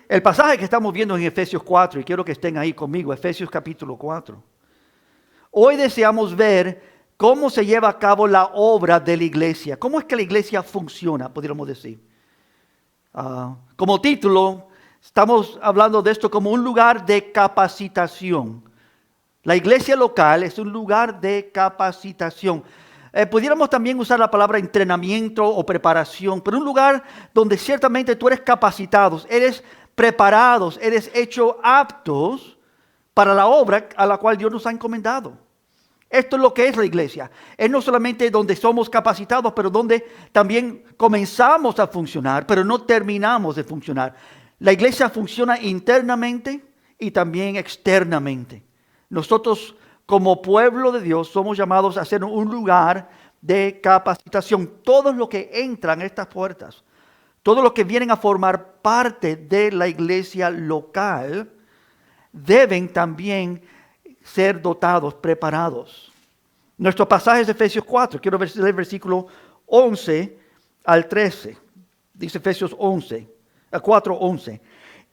El pasaje que estamos viendo en Efesios 4, y quiero que estén ahí conmigo, Efesios capítulo 4. Hoy deseamos ver cómo se lleva a cabo la obra de la iglesia. ¿Cómo es que la iglesia funciona, podríamos decir? Como título, estamos hablando de esto como un lugar de capacitación. La iglesia local es un lugar de capacitación. Pudiéramos también usar la palabra entrenamiento o preparación, pero un lugar donde ciertamente tú eres capacitado, eres preparados, eres hecho aptos para la obra a la cual Dios nos ha encomendado. Esto es lo que es la iglesia. Es no solamente donde somos capacitados, pero donde también comenzamos a funcionar, pero no terminamos de funcionar. La iglesia funciona internamente y también externamente. Nosotros, como pueblo de Dios, somos llamados a ser un lugar de capacitación. Todos los que entran a estas puertas, todos los que vienen a formar parte de la iglesia local, deben también ser dotados, preparados. Nuestro pasaje es Efesios 4. Quiero leer el versículo 11 al 13. Dice Efesios 4:11.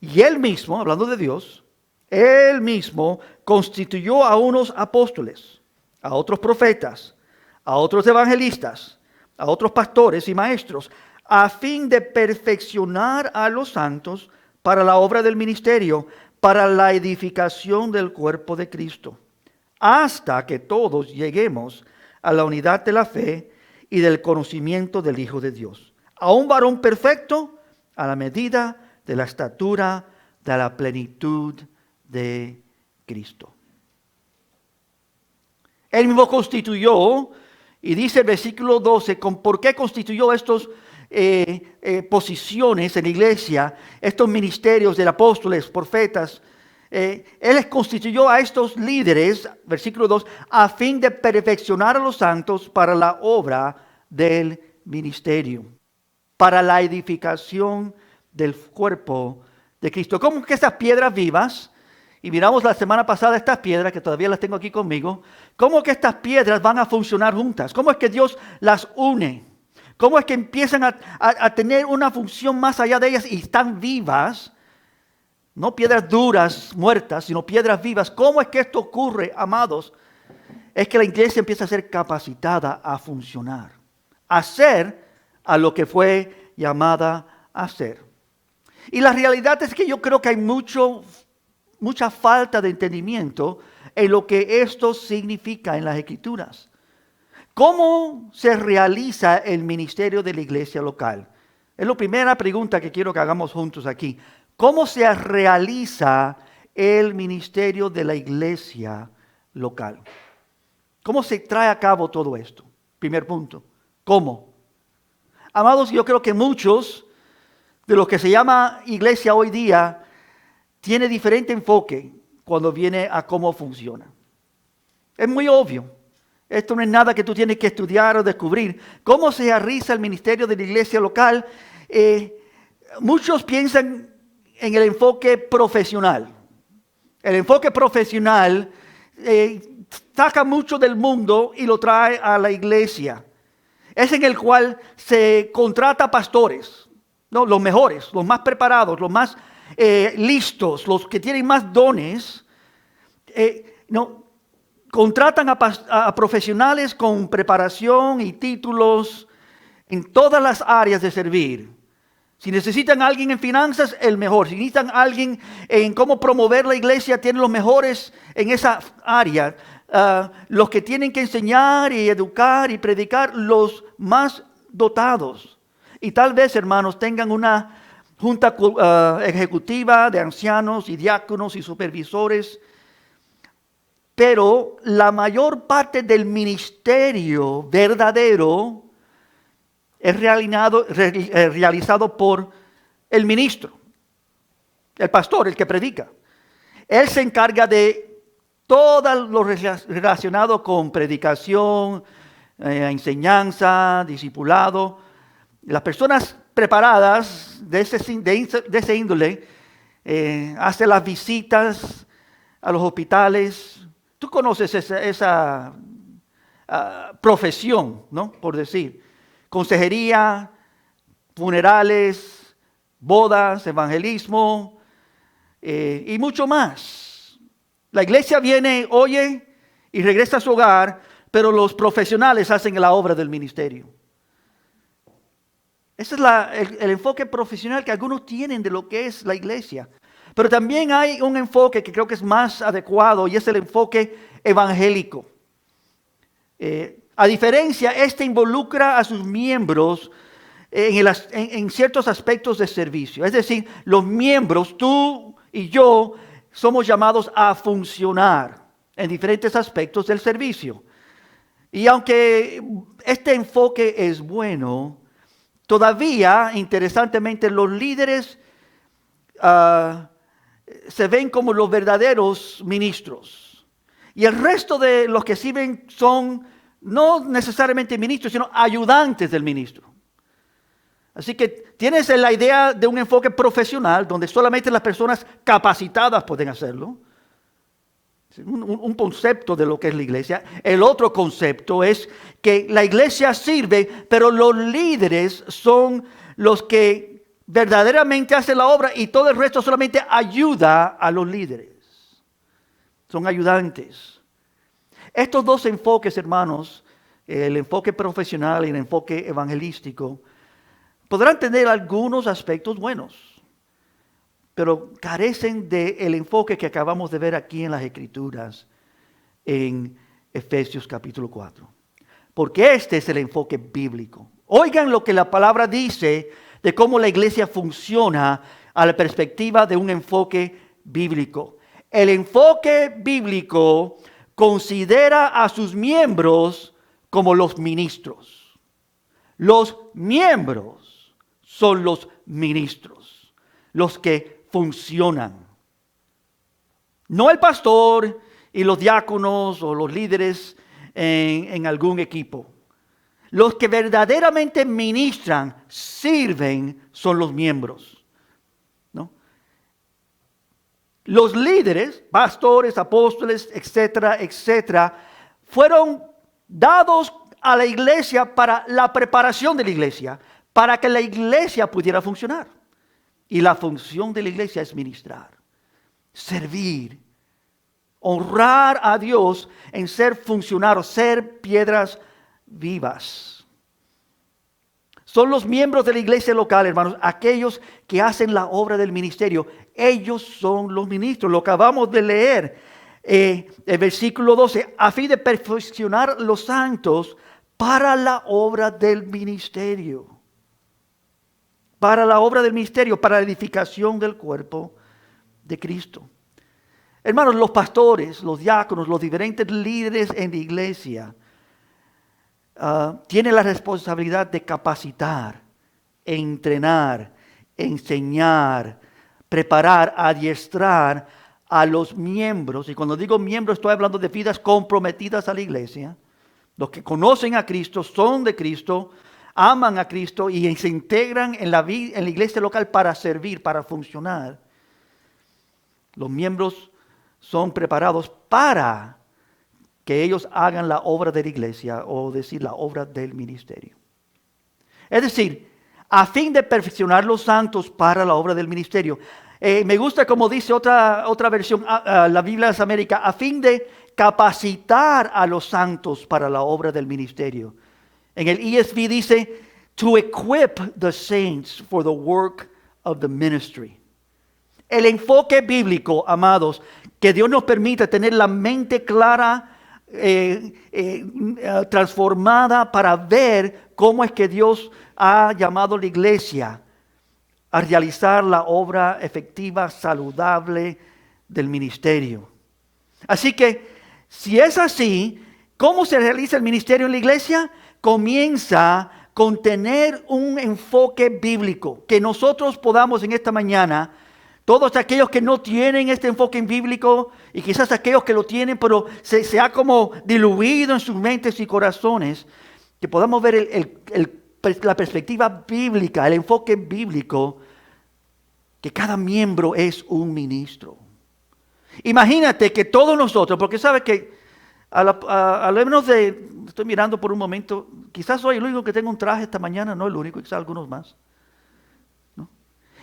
Y Él mismo, hablando de Dios, Él mismo constituyó a unos apóstoles, a otros profetas, a otros evangelistas, a otros pastores y maestros, a fin de perfeccionar a los santos para la obra del ministerio, para la edificación del cuerpo de Cristo, hasta que todos lleguemos a la unidad de la fe y del conocimiento del Hijo de Dios, a un varón perfecto a la medida de la estatura de la plenitud de Cristo. Él mismo constituyó, y dice el versículo 12, ¿por qué constituyó estos posiciones en la iglesia, estos ministerios de apóstoles, profetas? Él les constituyó a estos líderes, versículo 2, a fin de perfeccionar a los santos para la obra del ministerio, para la edificación del cuerpo de Cristo. ¿Cómo que esas piedras vivas? Y miramos la semana pasada estas piedras, que todavía las tengo aquí conmigo. ¿Cómo que estas piedras van a funcionar juntas? ¿Cómo es que Dios las une? ¿Cómo es que empiezan a tener una función más allá de ellas y están vivas? No piedras duras, muertas, sino piedras vivas. ¿Cómo es que esto ocurre, amados? Es que la iglesia empieza a ser capacitada a funcionar, a ser a lo que fue llamada a ser. Y la realidad es que yo creo que hay mucha falta de entendimiento en lo que esto significa en las Escrituras. ¿Cómo se realiza el ministerio de la iglesia local? Es la primera pregunta que quiero que hagamos juntos aquí. ¿Cómo se realiza el ministerio de la iglesia local? ¿Cómo se trae a cabo todo esto? Primer punto. ¿Cómo? Amados, yo creo que muchos de lo que se llama iglesia hoy día tiene diferente enfoque cuando viene a cómo funciona. Es muy obvio. Esto no es nada que tú tienes que estudiar o descubrir. ¿Cómo se realiza el ministerio de la iglesia local? Muchos piensan en el enfoque profesional. El enfoque profesional saca mucho del mundo y lo trae a la iglesia. Es en el cual se contrata pastores, ¿no? Los mejores, los más preparados, los más listos, los que tienen más dones, contratan a profesionales con preparación y títulos en todas las áreas de servir. Si necesitan a alguien en finanzas, el mejor. Si necesitan a alguien en cómo promover la iglesia, tienen los mejores en esa área. Los que tienen que enseñar y educar y predicar, los más dotados. Y tal vez, hermanos, tengan una junta ejecutiva de ancianos y diáconos y supervisores. Pero la mayor parte del ministerio verdadero es realizado por el ministro, el pastor, el que predica. Él se encarga de todo lo relacionado con predicación, enseñanza, discipulado. Las personas preparadas de ese índole hacen las visitas a los hospitales. Tú conoces esa profesión, ¿no? Por decir, consejería, funerales, bodas, evangelismo, y mucho más. La iglesia viene, oye y regresa a su hogar, pero los profesionales hacen la obra del ministerio. Ese es el enfoque profesional que algunos tienen de lo que es la iglesia. Pero también hay un enfoque que creo que es más adecuado y es el enfoque evangélico. A diferencia, este involucra a sus miembros en ciertos aspectos de servicio. Es decir, los miembros, tú y yo, somos llamados a funcionar en diferentes aspectos del servicio. Y aunque este enfoque es bueno, todavía, interesantemente, los líderes se ven como los verdaderos ministros. Y el resto de los que sirven son no necesariamente ministros, sino ayudantes del ministro. Así que tienes la idea de un enfoque profesional donde solamente las personas capacitadas pueden hacerlo. Un concepto de lo que es la iglesia. El otro concepto es que la iglesia sirve, pero los líderes son los que verdaderamente hacen la obra y todo el resto solamente ayuda a los líderes. Son ayudantes. Estos dos enfoques, hermanos, el enfoque profesional y el enfoque evangelístico, podrán tener algunos aspectos buenos, pero carecen del enfoque que acabamos de ver aquí en las Escrituras, en Efesios capítulo 4. Porque este es el enfoque bíblico. Oigan lo que la palabra dice de cómo la iglesia funciona a la perspectiva de un enfoque bíblico. El enfoque bíblico considera a sus miembros como los ministros. Los miembros son los ministros, los que funcionan. No el pastor y los diáconos o los líderes en algún equipo. Los que verdaderamente ministran, sirven, son los miembros, ¿no? Los líderes, pastores, apóstoles, etcétera, etcétera, fueron dados a la iglesia para la preparación de la iglesia, para que la iglesia pudiera funcionar. Y la función de la iglesia es ministrar, servir, honrar a Dios en ser funcionarios, ser piedras vivas. Son los miembros de la iglesia local, hermanos, aquellos que hacen la obra del ministerio. Ellos son los ministros. Lo acabamos de leer, el versículo 12, a fin de perfeccionar los santos para la obra del ministerio. Para la obra del ministerio, para la edificación del cuerpo de Cristo. Hermanos, los pastores, los diáconos, los diferentes líderes en la iglesia tienen la responsabilidad de capacitar, entrenar, enseñar, preparar, adiestrar a los miembros. Y cuando digo miembros estoy hablando de vidas comprometidas a la iglesia. Los que conocen a Cristo, son de Cristo, aman a Cristo y se integran en la iglesia local para servir, para funcionar. Los miembros son preparados para que ellos hagan la obra de la iglesia, o decir, la obra del ministerio. Es decir, a fin de perfeccionar los santos para la obra del ministerio. Me gusta como dice otra versión, la Biblia de las Américas, a fin de capacitar a los santos para la obra del ministerio. En el ESV dice, to equip the saints for the work of the ministry. El enfoque bíblico, amados, que Dios nos permita tener la mente clara, transformada para ver cómo es que Dios ha llamado a la iglesia a realizar la obra efectiva, saludable del ministerio. Así que, si es así, ¿cómo se realiza el ministerio en la iglesia? Comienza con tener un enfoque bíblico, que nosotros podamos en esta mañana, todos aquellos que no tienen este enfoque bíblico y quizás aquellos que lo tienen pero se ha como diluido en sus mentes y corazones, que podamos ver la perspectiva bíblica, el enfoque bíblico, que cada miembro es un ministro. Imagínate que todos nosotros, porque sabes que a lo menos estoy mirando por un momento, quizás soy el único que tengo un traje esta mañana, no el único, quizás algunos más.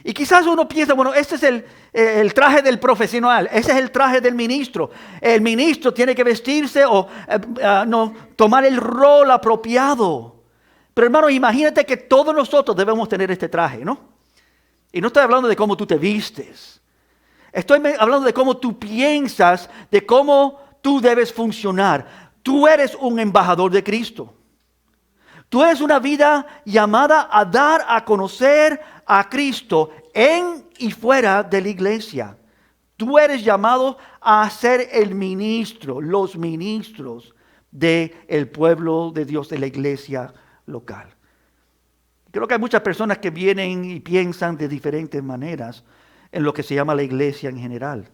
Y quizás uno piensa, bueno, este es el traje del profesional, ese es el traje del ministro. El ministro tiene que vestirse o no, tomar el rol apropiado. Pero hermano, imagínate que todos nosotros debemos tener este traje, ¿no? Y no estoy hablando de cómo tú te vistes. Estoy hablando de cómo tú piensas, de cómo tú debes funcionar. Tú eres un embajador de Cristo. Tú eres una vida llamada a dar a conocer a Cristo en y fuera de la iglesia. Tú eres llamado a ser el ministro, los ministros del pueblo de Dios, de la iglesia local. Creo que hay muchas personas que vienen y piensan de diferentes maneras en lo que se llama la iglesia en general.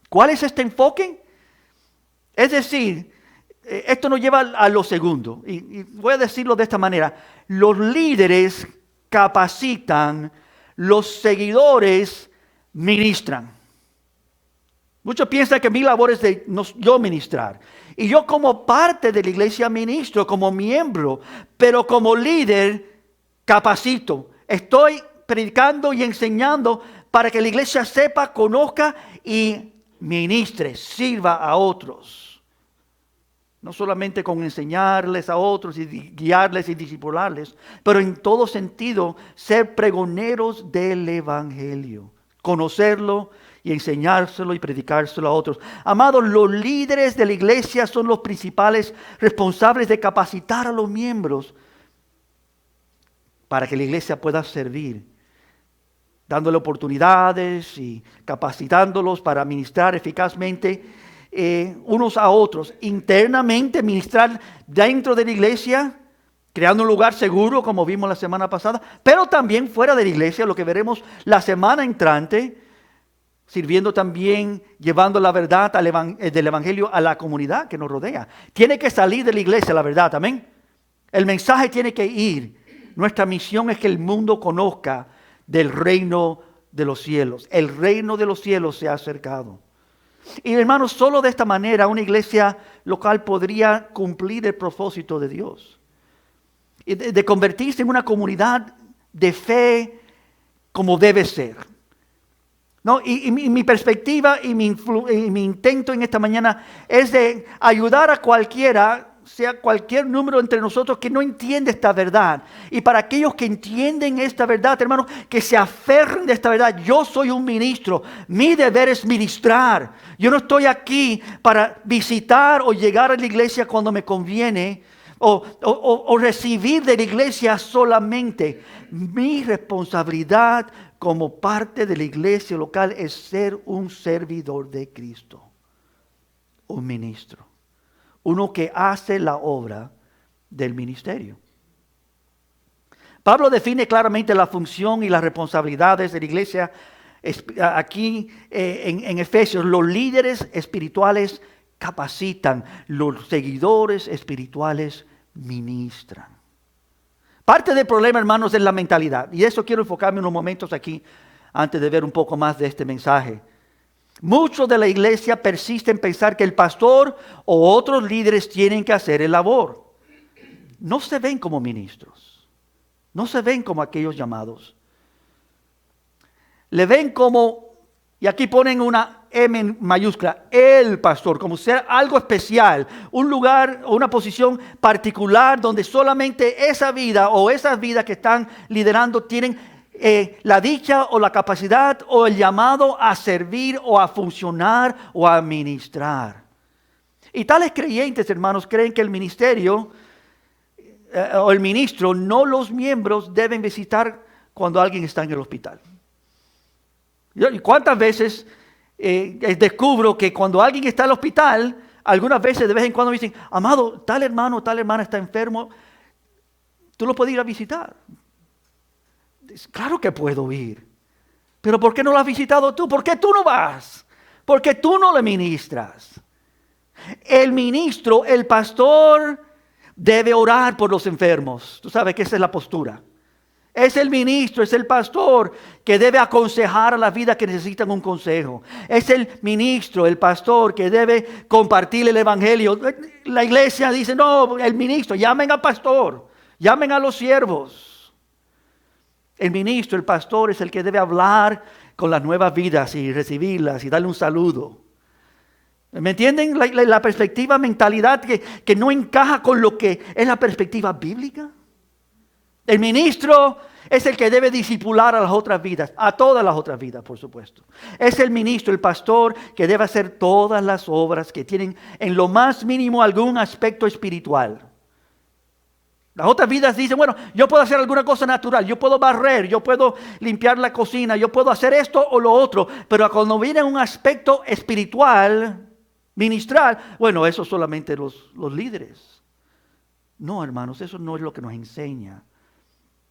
¿Cuál es este enfoque? Es decir, esto nos lleva a lo segundo, y voy a decirlo de esta manera. Los líderes capacitan, los seguidores ministran. Muchos piensan que mi labor es de yo ministrar. Y yo como parte de la iglesia ministro, como miembro, pero como líder capacito. Estoy predicando y enseñando para que la iglesia sepa, conozca y ministre, sirva a otros. No solamente con enseñarles a otros y guiarles y discipularles, pero en todo sentido ser pregoneros del evangelio, conocerlo y enseñárselo y predicárselo a otros. Amados, los líderes de la iglesia son los principales responsables de capacitar a los miembros para que la iglesia pueda servir, dándole oportunidades y capacitándolos para ministrar eficazmente unos a otros, internamente ministrar dentro de la iglesia, creando un lugar seguro como vimos la semana pasada, pero también fuera de la iglesia, lo que veremos la semana entrante, sirviendo también, llevando la verdad del evangelio a la comunidad que nos rodea. Tiene que salir de la iglesia la verdad, amén. El mensaje tiene que ir. Nuestra misión es que el mundo conozca del reino de los cielos. El reino de los cielos se ha acercado. Y hermanos, solo de esta manera una iglesia local podría cumplir el propósito de Dios. De convertirse en una comunidad de fe como debe ser. ¿No? Y mi perspectiva y mi intento en esta mañana es de ayudar a cualquiera, sea cualquier número entre nosotros que no entiende esta verdad. Y para aquellos que entienden esta verdad, hermanos, que se aferren de esta verdad. Yo soy un ministro, mi deber es ministrar. Yo no estoy aquí para visitar o llegar a la iglesia cuando me conviene o recibir de la iglesia solamente. Mi responsabilidad como parte de la iglesia local es ser un servidor de Cristo, un ministro. Uno que hace la obra del ministerio. Pablo define claramente la función y las responsabilidades de la iglesia aquí en Efesios. Los líderes espirituales capacitan, los seguidores espirituales ministran. Parte del problema, hermanos, es la mentalidad. Y eso quiero enfocarme unos momentos aquí antes de ver un poco más de este mensaje. Muchos de la iglesia persisten en pensar que el pastor o otros líderes tienen que hacer el labor. No se ven como ministros. No se ven como aquellos llamados. Le ven como, y aquí ponen una M mayúscula, el pastor, como ser algo especial, un lugar o una posición particular donde solamente esa vida o esas vidas que están liderando tienen la dicha o la capacidad o el llamado a servir o a funcionar o a ministrar. Y tales creyentes, hermanos, creen que el ministerio o el ministro, no los miembros, deben visitar cuando alguien está en el hospital. ¿Y cuántas veces descubro que cuando alguien está en el hospital, algunas veces de vez en cuando me dicen, amado, tal hermano o tal hermana está enfermo, tú lo puedes ir a visitar? Claro que puedo ir. Pero ¿por qué no lo has visitado tú? ¿Por qué tú no vas? ¿Por qué tú no le ministras? El ministro, el pastor, debe orar por los enfermos. Tú sabes que esa es la postura. Es el ministro, es el pastor que debe aconsejar a las vidas que necesitan un consejo. Es el ministro, el pastor que debe compartir el evangelio. La iglesia dice, no, el ministro, llamen al pastor, llamen a los siervos. El ministro, el pastor es el que debe hablar con las nuevas vidas y recibirlas y darle un saludo. ¿Me entienden? La perspectiva, mentalidad que no encaja con lo que es la perspectiva bíblica. El ministro es el que debe discipular a las otras vidas, a todas las otras vidas, por supuesto. Es el ministro, el pastor, que debe hacer todas las obras que tienen en lo más mínimo algún aspecto espiritual. Las otras vidas dicen, bueno, yo puedo hacer alguna cosa natural, yo puedo barrer, yo puedo limpiar la cocina, yo puedo hacer esto o lo otro, pero cuando viene un aspecto espiritual, ministral, bueno, eso solamente los líderes. No, hermanos, eso no es lo que nos enseña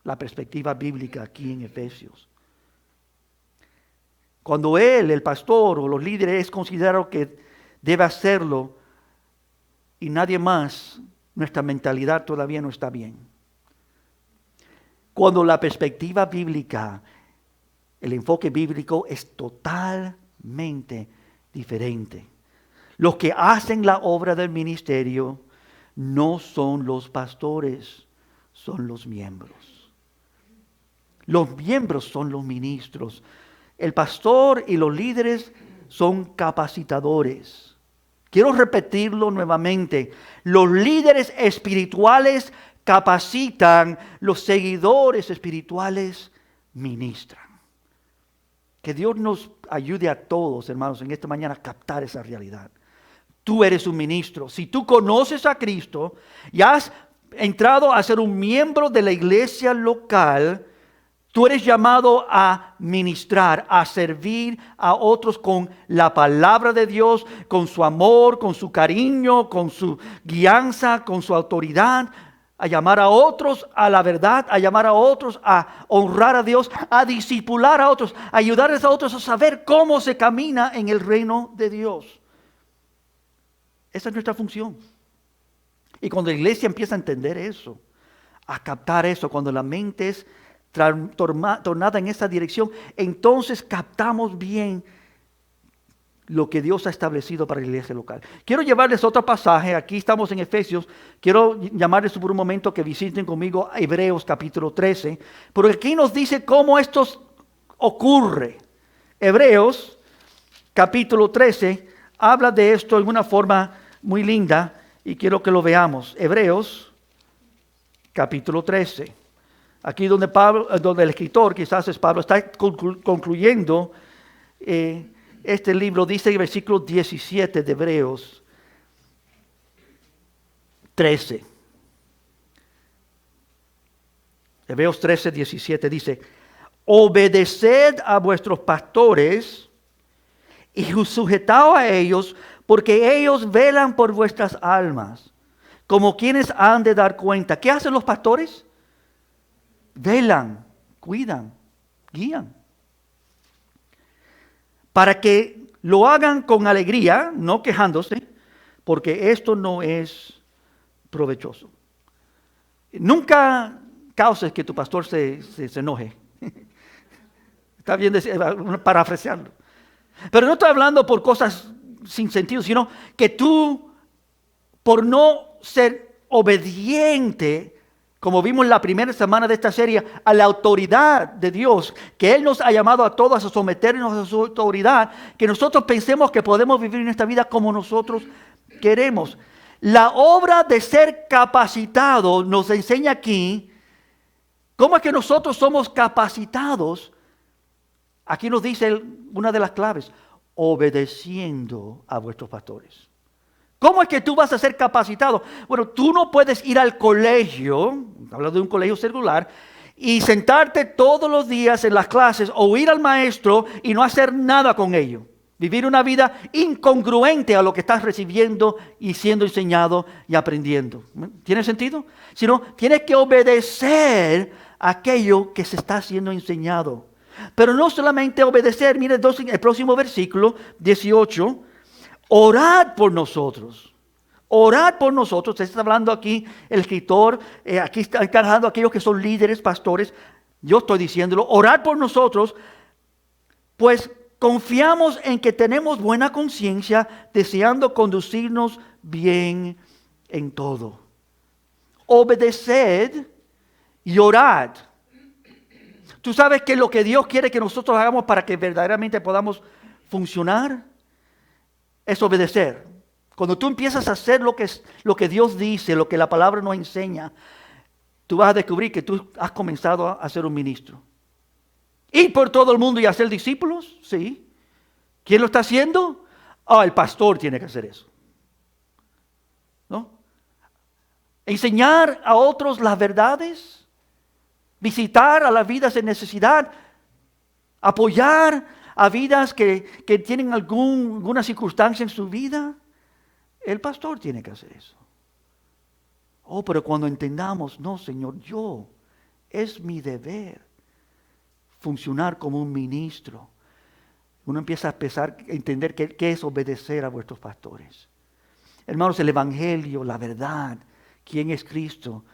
la perspectiva bíblica aquí en Efesios. Cuando él, el pastor o los líderes, es considerado que debe hacerlo y nadie más, nuestra mentalidad todavía no está bien. Cuando la perspectiva bíblica, el enfoque bíblico es totalmente diferente. Los que hacen la obra del ministerio no son los pastores, son los miembros. Los miembros son los ministros. El pastor y los líderes son capacitadores. Quiero repetirlo nuevamente. Los líderes espirituales capacitan, los seguidores espirituales ministran. Que Dios nos ayude a todos, hermanos, en esta mañana a captar esa realidad. Tú eres un ministro. Si tú conoces a Cristo y has entrado a ser un miembro de la iglesia local, tú eres llamado a ministrar, a servir a otros con la palabra de Dios, con su amor, con su cariño, con su guianza, con su autoridad, a llamar a otros a la verdad, a llamar a otros a honrar a Dios, a discipular a otros, a ayudarles a otros a saber cómo se camina en el reino de Dios. Esa es nuestra función. Y cuando la iglesia empieza a entender eso, a captar eso, cuando la mente es tornada en esa dirección, entonces captamos bien lo que Dios ha establecido para la iglesia local. Quiero llevarles otro pasaje. Aquí estamos en Efesios. Quiero llamarles por un momento que visiten conmigo a Hebreos capítulo 13, porque aquí nos dice cómo esto ocurre. Hebreos capítulo 13 habla de esto en una forma muy linda y quiero que lo veamos. Hebreos capítulo 13. Aquí donde el escritor, quizás es Pablo, está concluyendo este libro, dice en el versículo 17 de Hebreos 13. Hebreos 13, 17 dice, obedeced a vuestros pastores y sujetaos a ellos, porque ellos velan por vuestras almas, como quienes han de dar cuenta. ¿Qué hacen los pastores? Velan, cuidan, guían. Para que lo hagan con alegría, no quejándose, porque esto no es provechoso. Nunca causes que tu pastor se enoje. Está bien parafrasearlo. Pero no estoy hablando por cosas sin sentido, sino que tú, por no ser obediente, como vimos la primera semana de esta serie, a la autoridad de Dios, que Él nos ha llamado a todos a someternos a su autoridad, que nosotros pensemos que podemos vivir en esta vida como nosotros queremos. La obra de ser capacitado nos enseña aquí cómo es que nosotros somos capacitados. Aquí nos dice una de las claves, obedeciendo a vuestros pastores. ¿Cómo es que tú vas a ser capacitado? Bueno, tú no puedes ir al colegio, hablando de un colegio secular, y sentarte todos los días en las clases o ir al maestro y no hacer nada con ello. Vivir una vida incongruente a lo que estás recibiendo y siendo enseñado y aprendiendo. ¿Tiene sentido? Sino tienes que obedecer aquello que se está siendo enseñado. Pero no solamente obedecer, mire el próximo versículo, 18, orad por nosotros. Orad por nosotros. Se está hablando aquí el escritor, aquí está encargando a aquellos que son líderes, pastores. Yo estoy diciéndolo, orad por nosotros, pues confiamos en que tenemos buena conciencia, deseando conducirnos bien en todo. Obedeced y orad. ¿Tú sabes que lo que Dios quiere que nosotros hagamos para que verdaderamente podamos funcionar? Es obedecer. Cuando tú empiezas a hacer lo que Dios dice, lo que la palabra nos enseña, tú vas a descubrir que tú has comenzado a ser un ministro. Ir por todo el mundo y hacer discípulos, sí. ¿Quién lo está haciendo? El pastor tiene que hacer eso. ¿No? Enseñar a otros las verdades, visitar a las vidas en necesidad, apoyar a vidas que tienen alguna circunstancia en su vida. El pastor tiene que hacer eso. Pero cuando entendamos, no, Señor, es mi deber funcionar como un ministro. Uno empieza a entender qué es obedecer a vuestros pastores. Hermanos, el Evangelio, la verdad, quién es Cristo,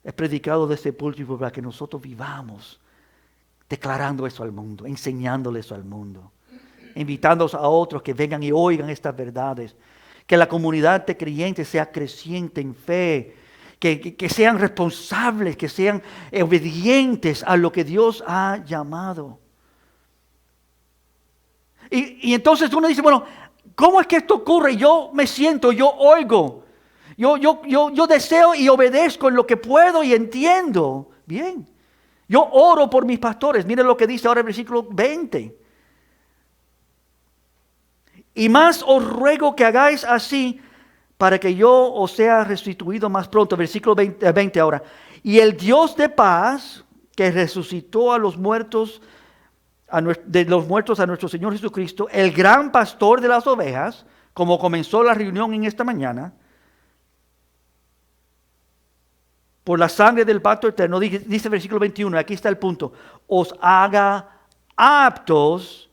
es predicado desde el púlpito para que nosotros vivamos declarando eso al mundo, enseñándole eso al mundo, invitando a otros que vengan y oigan estas verdades, que la comunidad de creyentes sea creciente en fe, que sean responsables, que sean obedientes a lo que Dios ha llamado. Y entonces uno dice, bueno, ¿cómo es que esto ocurre? Yo me siento, yo oigo, yo deseo y obedezco en lo que puedo y entiendo. Bien, yo oro por mis pastores. Miren lo que dice ahora el versículo 20. Y más os ruego que hagáis así, para que yo os sea restituido más pronto. Versículo 20 ahora. Y el Dios de paz, que resucitó de los muertos a nuestro Señor Jesucristo, el gran pastor de las ovejas, como comenzó la reunión en esta mañana, por la sangre del pacto eterno, dice el versículo 21, aquí está el punto, os haga aptos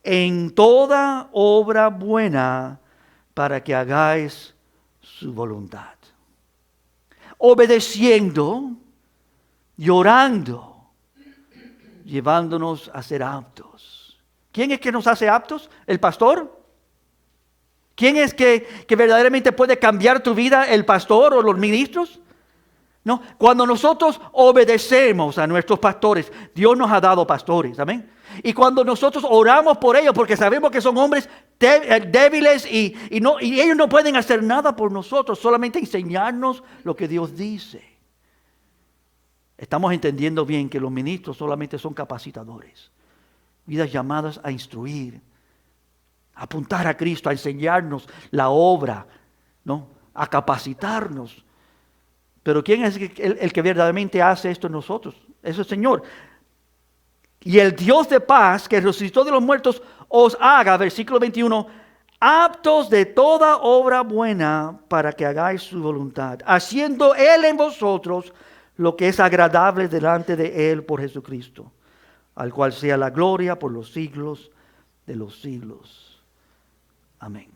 en toda obra buena para que hagáis su voluntad. Obedeciendo, llorando, llevándonos a ser aptos. ¿Quién es que nos hace aptos? ¿El pastor? ¿Quién es que verdaderamente puede cambiar tu vida? ¿El pastor o los ministros? No, cuando nosotros obedecemos a nuestros pastores, Dios nos ha dado pastores, amén. Y cuando nosotros oramos por ellos, porque sabemos que son hombres débiles y ellos no pueden hacer nada por nosotros, solamente enseñarnos lo que Dios dice. Estamos entendiendo bien que los ministros solamente son capacitadores, vidas llamadas a instruir, a apuntar a Cristo, a enseñarnos la obra, ¿no? A capacitarnos. Pero ¿quién es el que verdaderamente hace esto en nosotros? Es el Señor. Y el Dios de paz, que resucitó de los muertos, os haga, versículo 21, aptos de toda obra buena para que hagáis su voluntad, haciendo Él en vosotros lo que es agradable delante de Él por Jesucristo, al cual sea la gloria por los siglos de los siglos. Amén.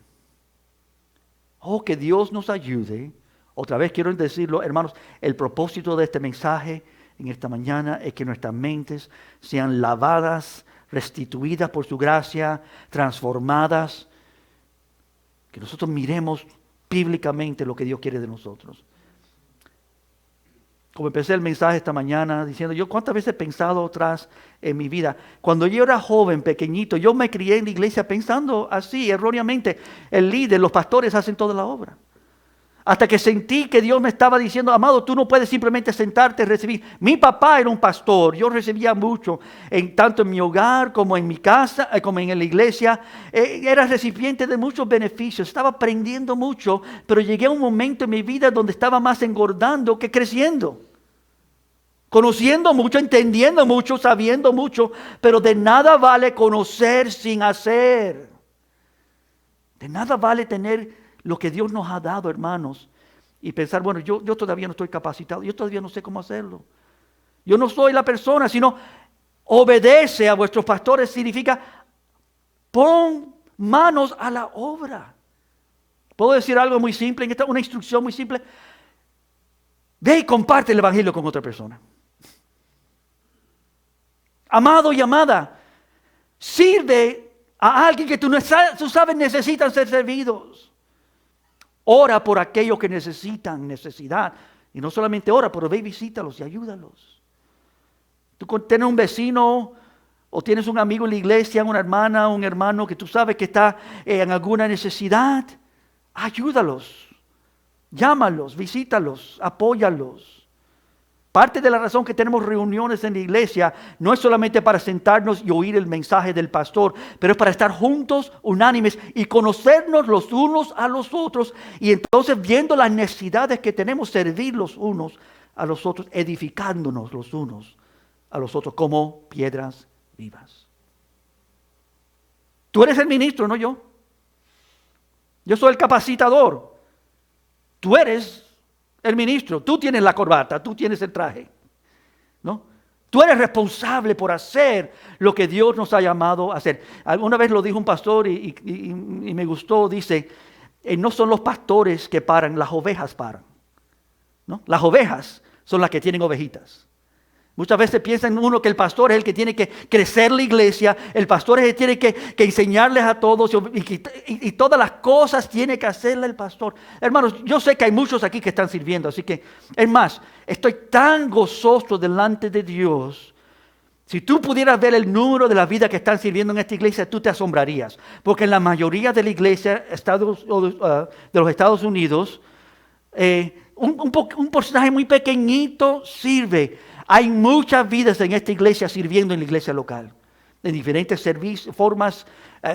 Que Dios nos ayude. Otra vez quiero decirlo, hermanos, el propósito de este mensaje en esta mañana es que nuestras mentes sean lavadas, restituidas por su gracia, transformadas, que nosotros miremos bíblicamente lo que Dios quiere de nosotros. Como empecé el mensaje esta mañana diciendo, yo cuántas veces he pensado atrás en mi vida. Cuando yo era joven, pequeñito, yo me crié en la iglesia pensando así, erróneamente, el líder, los pastores hacen toda la obra. Hasta que sentí que Dios me estaba diciendo, amado, tú no puedes simplemente sentarte y recibir. Mi papá era un pastor, yo recibía mucho, tanto en mi hogar como en mi casa, como en la iglesia. Era recipiente de muchos beneficios, estaba aprendiendo mucho, pero llegué a un momento en mi vida donde estaba más engordando que creciendo. Conociendo mucho, entendiendo mucho, sabiendo mucho, pero de nada vale conocer sin hacer. De nada vale tener lo que Dios nos ha dado, hermanos, y pensar, bueno, yo todavía no estoy capacitado, yo todavía no sé cómo hacerlo. Yo no soy la persona, sino obedece a vuestros pastores, significa pon manos a la obra. ¿Puedo decir algo muy simple? Una instrucción muy simple. Ve y comparte el evangelio con otra persona. Amado y amada, sirve a alguien que tú sabes necesitan ser servidos. Ora por aquellos que necesitan necesidad. Y no solamente ora, pero ve y visítalos y ayúdalos. tienes un vecino o tienes un amigo en la iglesia, una hermana, un hermano que tú sabes que está en alguna necesidad, ayúdalos, llámalos, visítalos, apóyalos. Parte de la razón que tenemos reuniones en la iglesia no es solamente para sentarnos y oír el mensaje del pastor, pero es para estar juntos, unánimes y conocernos los unos a los otros y entonces viendo las necesidades que tenemos, servir los unos a los otros, edificándonos los unos a los otros como piedras vivas. Tú eres el ministro, no yo. Yo soy el capacitador. Tú eres el ministro, tú tienes la corbata, tú tienes el traje, ¿no? Tú eres responsable por hacer lo que Dios nos ha llamado a hacer. Alguna vez lo dijo un pastor y me gustó, dice, no son los pastores que paran, las ovejas paran, ¿no? Las ovejas son las que tienen ovejitas. Muchas veces piensan uno que el pastor es el que tiene que crecer la iglesia, el pastor es el que tiene que enseñarles a todos y todas las cosas tiene que hacerle el pastor. Hermanos, yo sé que hay muchos aquí que están sirviendo, así que, es más, estoy tan gozoso delante de Dios. Si tú pudieras ver el número de las vidas que están sirviendo en esta iglesia, tú te asombrarías. Porque en la mayoría de la iglesia de los Estados Unidos, un porcentaje muy pequeñito sirve. Hay muchas vidas en esta iglesia sirviendo en la iglesia local, en diferentes formas,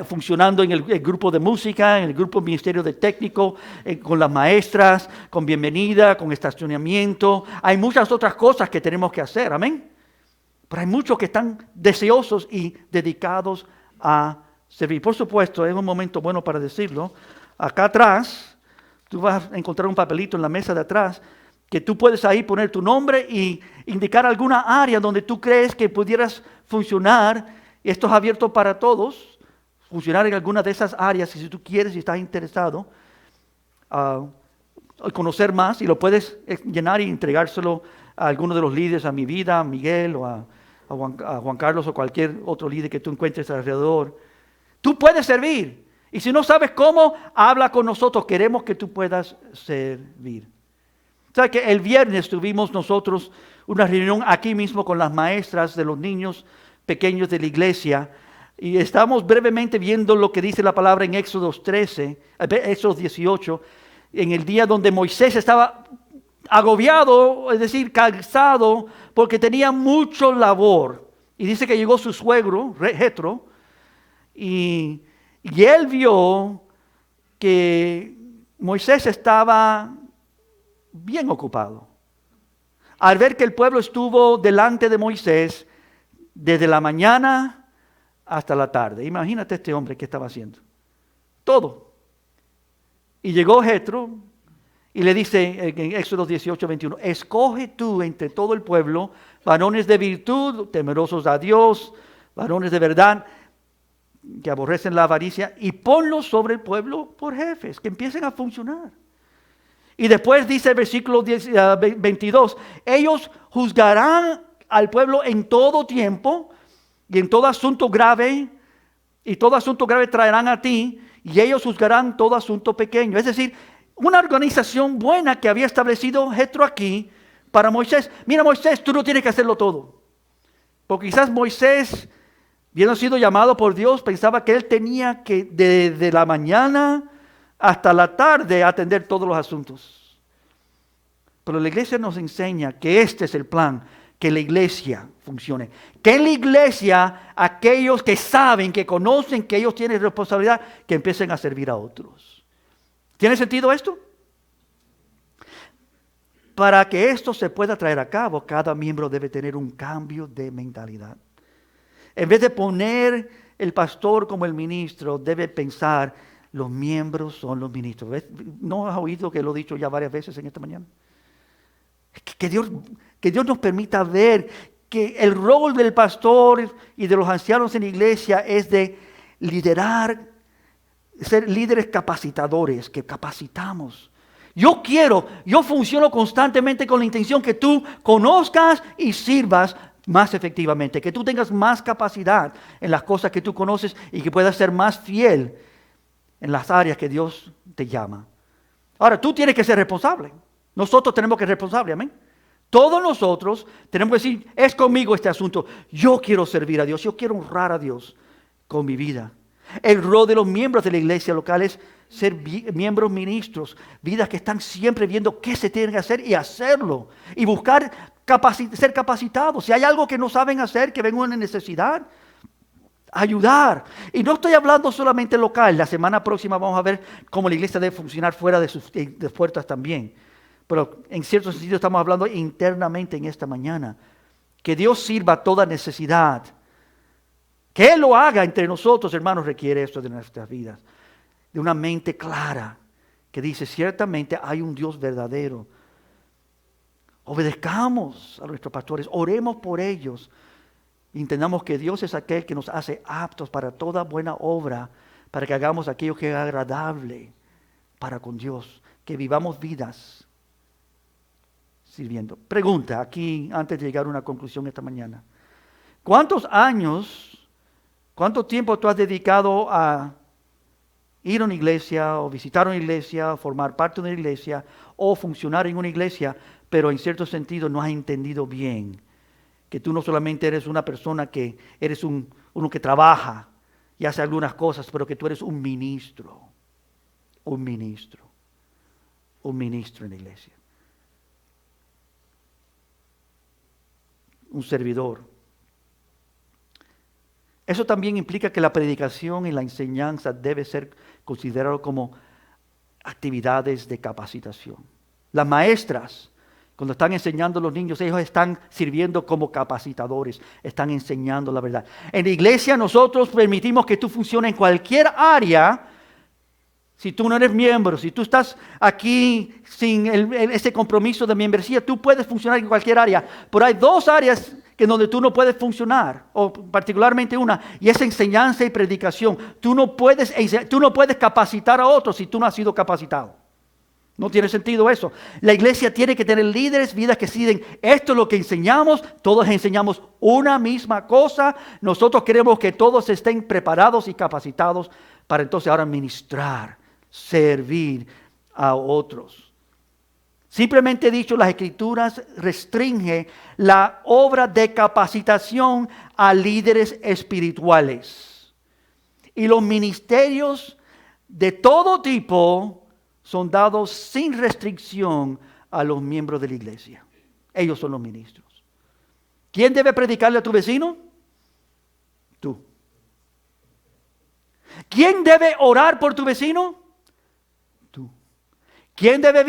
funcionando en el grupo de música, en el grupo ministerio de técnico, con las maestras, con bienvenida, con estacionamiento. Hay muchas otras cosas que tenemos que hacer, amén. Pero hay muchos que están deseosos y dedicados a servir. Por supuesto, es un momento bueno para decirlo. Acá atrás, tú vas a encontrar un papelito en la mesa de atrás, que tú puedes ahí poner tu nombre y indicar alguna área donde tú crees que pudieras funcionar. Esto es abierto para todos, funcionar en alguna de esas áreas. Y si tú quieres, si estás interesado, conocer más, y lo puedes llenar y entregárselo a alguno de los líderes, a mi vida, a Miguel o a Juan Carlos o cualquier otro líder que tú encuentres alrededor. Tú puedes servir. Y si no sabes cómo, habla con nosotros. Queremos que tú puedas servir. ¿Sabe que el viernes tuvimos nosotros una reunión aquí mismo con las maestras de los niños pequeños de la iglesia? Y estamos brevemente viendo lo que dice la palabra en Éxodo 18, en el día donde Moisés estaba agobiado, es decir, cansado, porque tenía mucho labor. Y dice que llegó su suegro, Jetro, y él vio que Moisés estaba bien ocupado. Al ver que el pueblo estuvo delante de Moisés desde la mañana hasta la tarde. Imagínate este hombre que estaba haciendo. Todo. Y llegó Jetro y le dice en Éxodo 18, 21, escoge tú entre todo el pueblo varones de virtud, temerosos a Dios, varones de verdad, que aborrecen la avaricia, y ponlos sobre el pueblo por jefes, que empiecen a funcionar. Y después dice el versículo 22, ellos juzgarán al pueblo en todo tiempo y en todo asunto grave, y todo asunto grave traerán a ti, y ellos juzgarán todo asunto pequeño. Es decir, una organización buena que había establecido Jetro aquí para Moisés. Mira, Moisés, tú no tienes que hacerlo todo. Porque quizás Moisés, habiendo sido llamado por Dios, pensaba que él tenía que desde la mañana hasta la tarde atender todos los asuntos. Pero la iglesia nos enseña que este es el plan, que la iglesia funcione. Que en la iglesia aquellos que saben, que conocen, que ellos tienen responsabilidad, que empiecen a servir a otros. ¿Tiene sentido esto? Para que esto se pueda traer a cabo, cada miembro debe tener un cambio de mentalidad. En vez de poner el pastor como el ministro, debe pensar, los miembros son los ministros. ¿Ves? ¿No has oído que lo he dicho ya varias veces en esta mañana? Que Dios nos permita ver que el rol del pastor y de los ancianos en la iglesia es de liderar, ser líderes capacitadores, que capacitamos. Yo funciono constantemente con la intención que tú conozcas y sirvas más efectivamente, que tú tengas más capacidad en las cosas que tú conoces y que puedas ser más fiel en las áreas que Dios te llama. Ahora, tú tienes que ser responsable. Nosotros tenemos que ser responsables, amén. Todos nosotros tenemos que decir, es conmigo este asunto. Yo quiero servir a Dios, yo quiero honrar a Dios con mi vida. El rol de los miembros de la iglesia local es ser miembros ministros, vidas que están siempre viendo qué se tiene que hacer y hacerlo. Y buscar ser capacitados. Si hay algo que no saben hacer, que venga una necesidad, ayudar. Y no estoy hablando solamente local. La semana próxima vamos a ver cómo la iglesia debe funcionar fuera de sus puertas también. Pero en cierto sentido estamos hablando internamente en esta mañana. Que Dios sirva toda necesidad. Que Él lo haga entre nosotros, hermanos, requiere esto de nuestras vidas. De una mente clara que dice, ciertamente hay un Dios verdadero. Obedezcamos a nuestros pastores, oremos por ellos. Entendamos que Dios es aquel que nos hace aptos para toda buena obra, para que hagamos aquello que es agradable para con Dios, que vivamos vidas sirviendo. Pregunta aquí, antes de llegar a una conclusión esta mañana. ¿Cuánto tiempo tú has dedicado a ir a una iglesia, o visitar una iglesia, o formar parte de una iglesia, o funcionar en una iglesia, pero en cierto sentido no has entendido bien que tú no solamente eres una persona que eres uno que trabaja y hace algunas cosas, pero que tú eres un ministro en la iglesia, un servidor. Eso también implica que la predicación y la enseñanza debe ser considerado como actividades de capacitación. Las maestras, cuando están enseñando a los niños, ellos están sirviendo como capacitadores, están enseñando la verdad. En la iglesia nosotros permitimos que tú funciones en cualquier área. Si tú no eres miembro, si tú estás aquí sin ese compromiso de membresía, tú puedes funcionar en cualquier área. Pero hay dos áreas donde tú no puedes funcionar, o particularmente una, y es enseñanza y predicación. Tú no puedes capacitar a otros si tú no has sido capacitado. No tiene sentido eso. La iglesia tiene que tener líderes, vidas que deciden, esto es lo que enseñamos, todos enseñamos una misma cosa. Nosotros queremos que todos estén preparados y capacitados para entonces ahora ministrar, servir a otros. Simplemente dicho, las Escrituras restringen la obra de capacitación a líderes espirituales. Y los ministerios de todo tipo son dados sin restricción a los miembros de la iglesia. Ellos son los ministros. ¿Quién debe predicarle a tu vecino? Tú. ¿Quién debe orar por tu vecino? Tú. ¿Quién debe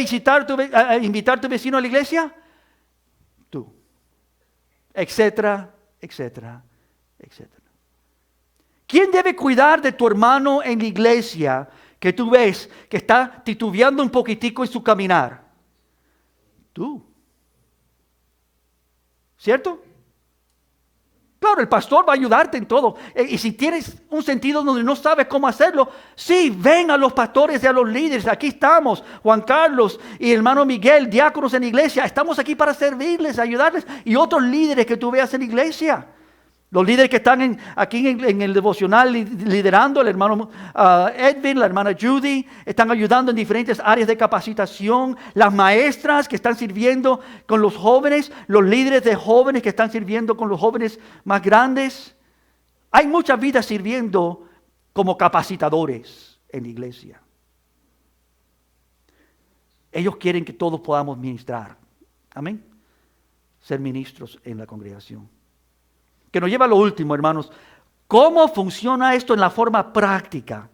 invitar a tu vecino a la iglesia? Tú. Etcétera, etcétera, etcétera. ¿Quién debe cuidar de tu hermano en la iglesia que tú ves que está titubeando un poquitico en su caminar? Tú. ¿Cierto? Claro, el pastor va a ayudarte en todo. Y si tienes un sentido donde no sabes cómo hacerlo, sí, ven a los pastores y a los líderes. Aquí estamos, Juan Carlos y hermano Miguel, diáconos en la iglesia. Estamos aquí para servirles, ayudarles. Y otros líderes que tú veas en la iglesia. Los líderes que están aquí en el devocional liderando, el hermano Edwin, la hermana Judy, están ayudando en diferentes áreas de capacitación. Las maestras que están sirviendo con los jóvenes, los líderes de jóvenes que están sirviendo con los jóvenes más grandes. Hay muchas vidas sirviendo como capacitadores en la iglesia. Ellos quieren que todos podamos ministrar. Amén. Ser ministros en la congregación. Que nos lleva a lo último, hermanos. ¿Cómo funciona esto en la forma práctica?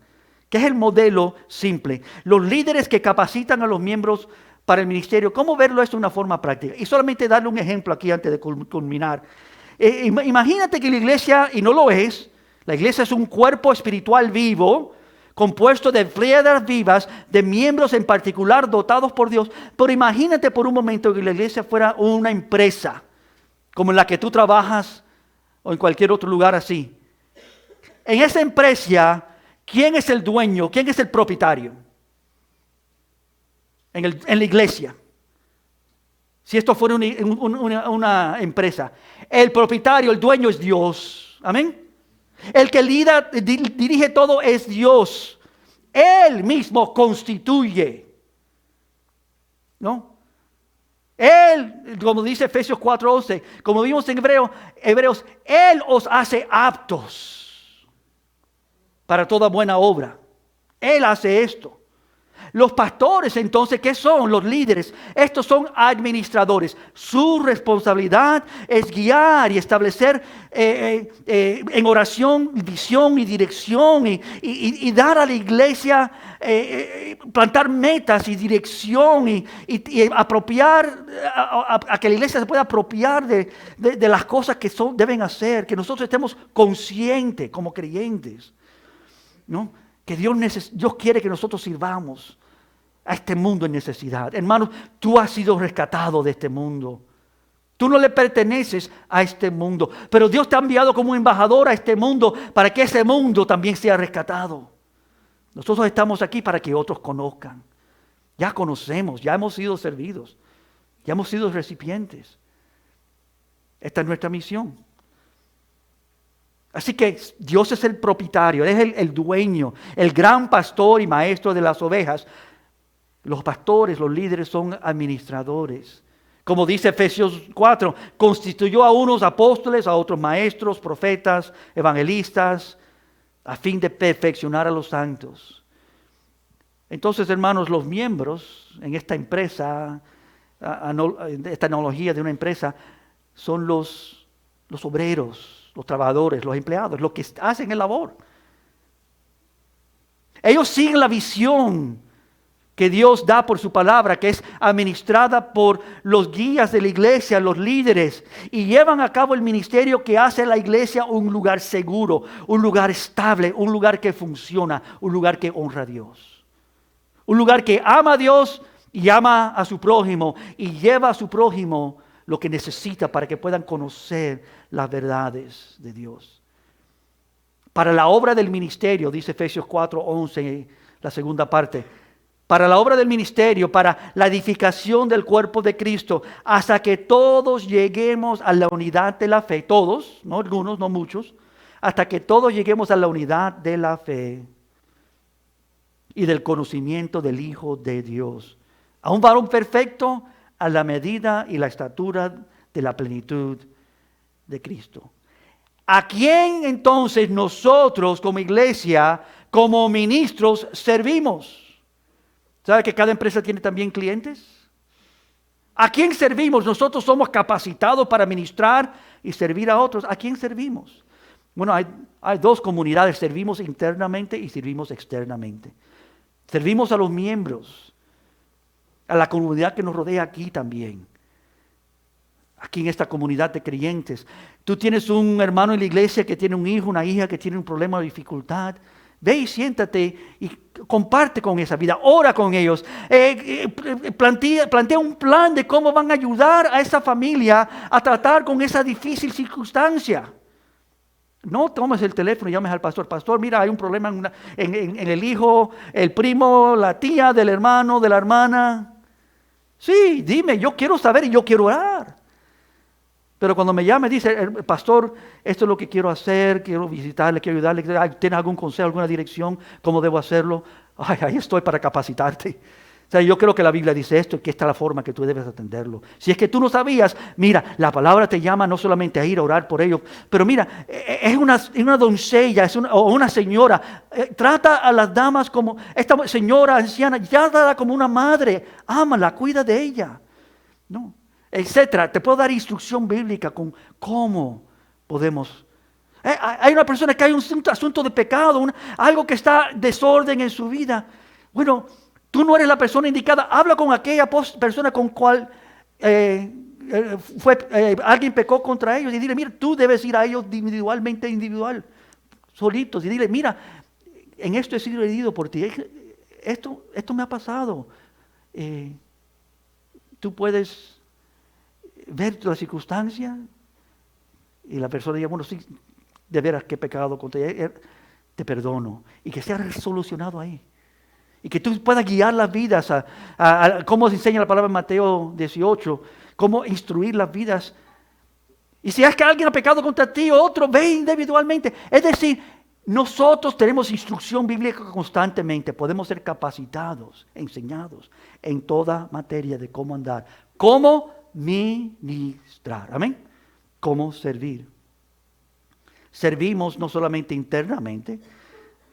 ¿Qué es el modelo simple? Los líderes que capacitan a los miembros para el ministerio. ¿Cómo verlo esto de una forma práctica? Y solamente darle un ejemplo aquí antes de culminar. Imagínate que la iglesia, y no lo es, la iglesia es un cuerpo espiritual vivo, compuesto de piedras vivas, de miembros en particular dotados por Dios. Pero imagínate por un momento que la iglesia fuera una empresa, como en la que tú trabajas, o en cualquier otro lugar así. En esa empresa, ¿quién es el dueño? ¿Quién es el propietario? En la iglesia. Si esto fuera una empresa. El propietario, el dueño es Dios. Amén. El que dirige todo es Dios. Él mismo constituye. ¿No? Él, como dice Efesios 4:11, como vimos en Hebreos, Él os hace aptos para toda buena obra. Él hace esto. Los pastores, entonces, ¿qué son? Los líderes. Estos son administradores. Su responsabilidad es guiar y establecer en oración visión y dirección y dar a la iglesia, plantar metas y dirección y apropiar, a que la iglesia se pueda apropiar de las cosas que deben hacer, que nosotros estemos conscientes como creyentes, ¿no? Que Dios quiere que nosotros sirvamos a este mundo en necesidad. Hermanos, tú has sido rescatado de este mundo. Tú no le perteneces a este mundo, pero Dios te ha enviado como embajador a este mundo para que ese mundo también sea rescatado. Nosotros estamos aquí para que otros conozcan. Ya conocemos, ya hemos sido servidos, ya hemos sido recipientes. Esta es nuestra misión. Así que Dios es el propietario, Él es el dueño, el gran pastor y maestro de las ovejas. Los pastores, los líderes son administradores. Como dice Efesios 4, constituyó a unos apóstoles, a otros maestros, profetas, evangelistas, a fin de perfeccionar a los santos. Entonces, hermanos, los miembros en esta empresa, esta analogía de una empresa, son los obreros, los trabajadores, los empleados, los que hacen el labor. Ellos siguen la visión que Dios da por su palabra, que es administrada por los guías de la iglesia, los líderes, y llevan a cabo el ministerio que hace a la iglesia un lugar seguro, un lugar estable, un lugar que funciona, un lugar que honra a Dios. Un lugar que ama a Dios y ama a su prójimo y lleva a su prójimo lo que necesita para que puedan conocer las verdades de Dios. Para la obra del ministerio, dice Efesios 4:11, la segunda parte, para la obra del ministerio, para la edificación del cuerpo de Cristo, hasta que todos lleguemos a la unidad de la fe, todos, no algunos, no muchos, hasta que todos lleguemos a la unidad de la fe y del conocimiento del Hijo de Dios, a un varón perfecto, a la medida y la estatura de la plenitud de Cristo. ¿A quién entonces nosotros como iglesia, como ministros, servimos? ¿Sabe que cada empresa tiene también clientes? ¿A quién servimos? Nosotros somos capacitados para ministrar y servir a otros. ¿A quién servimos? Bueno, hay dos comunidades, servimos internamente y servimos externamente. Servimos a los miembros, a la comunidad que nos rodea aquí también. Aquí en esta comunidad de creyentes. Tú tienes un hermano en la iglesia que tiene un hijo, una hija que tiene un problema o dificultad. Ve y siéntate y comparte con esa vida, ora con ellos. Plantea un plan de cómo van a ayudar a esa familia a tratar con esa difícil circunstancia. No tomes el teléfono y llames al pastor. Pastor, mira, hay un problema en el hijo, el primo, la tía del hermano, de la hermana. Sí, dime, yo quiero saber y yo quiero orar. Pero cuando me llame, dice, pastor, esto es lo que quiero hacer, quiero visitarle, quiero ayudarle. ¿Tienes algún consejo, alguna dirección? ¿Cómo debo hacerlo? Ay, ahí estoy para capacitarte. O sea, yo creo que la Biblia dice esto y que esta es la forma que tú debes atenderlo. Si es que tú no sabías, mira, la palabra te llama no solamente a ir a orar por ellos, pero mira, es una doncella, o una señora. Trata a las damas como, esta señora anciana, trátala como una madre, ámala, cuida de ella, ¿no? Etcétera. Te puedo dar instrucción bíblica con cómo podemos. Hay una persona que hay un asunto de pecado, algo que está desorden en su vida. Bueno, tú no eres la persona indicada. Habla con aquella persona con cual alguien pecó contra ellos y dile, mira, tú debes ir a ellos individual, solitos, y dile, mira, en esto he sido herido por ti. Esto me ha pasado. Tú puedes ver la circunstancia y la persona diga, bueno, sí, de veras que he pecado contra ella, te perdono, y que sea resolucionado ahí, y que tú puedas guiar las vidas a cómo se enseña la palabra en Mateo 18, cómo instruir las vidas. Y si es que alguien ha pecado contra ti o otro, ve individualmente. Es decir, nosotros tenemos instrucción bíblica constantemente, podemos ser capacitados, enseñados en toda materia de cómo andar ¿Cómo ministrar? Amén. ¿Cómo servir? Servimos no solamente internamente,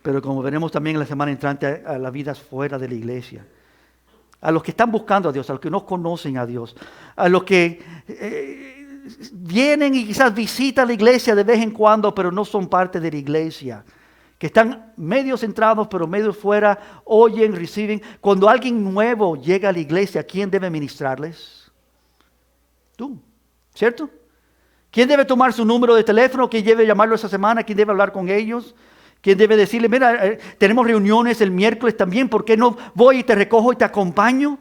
pero como veremos también en la semana entrante, a las vidas fuera de la iglesia. A los que están buscando a Dios, a los que no conocen a Dios, a los que vienen y quizás visitan la iglesia de vez en cuando, pero no son parte de la iglesia. Que están medio centrados, pero medio fuera, oyen, reciben. Cuando alguien nuevo llega a la iglesia, ¿quién debe ministrarles? Tú, ¿cierto? ¿Quién debe tomar su número de teléfono? ¿Quién debe llamarlo esa semana? ¿Quién debe hablar con ellos? ¿Quién debe decirle, mira, tenemos reuniones el miércoles también, ¿por qué no voy y te recojo y te acompaño?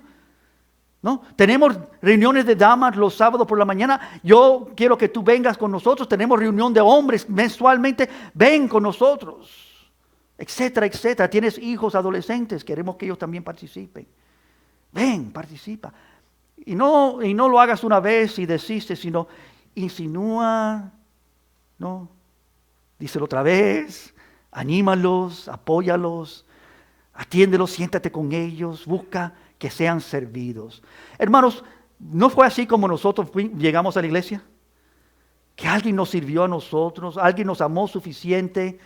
¿No? Tenemos reuniones de damas los sábados por la mañana, yo quiero que tú vengas con nosotros. Tenemos reunión de hombres mensualmente, ven con nosotros, etcétera, etcétera. Tienes hijos adolescentes, queremos que ellos también participen. Ven, participa. Y no lo hagas una vez y desistes, sino insinúa, ¿no? Díselo otra vez, anímalos, apóyalos, atiéndelos, siéntate con ellos, busca que sean servidos. Hermanos, ¿no fue así como nosotros llegamos a la iglesia? Que alguien nos sirvió a nosotros, alguien nos amó suficiente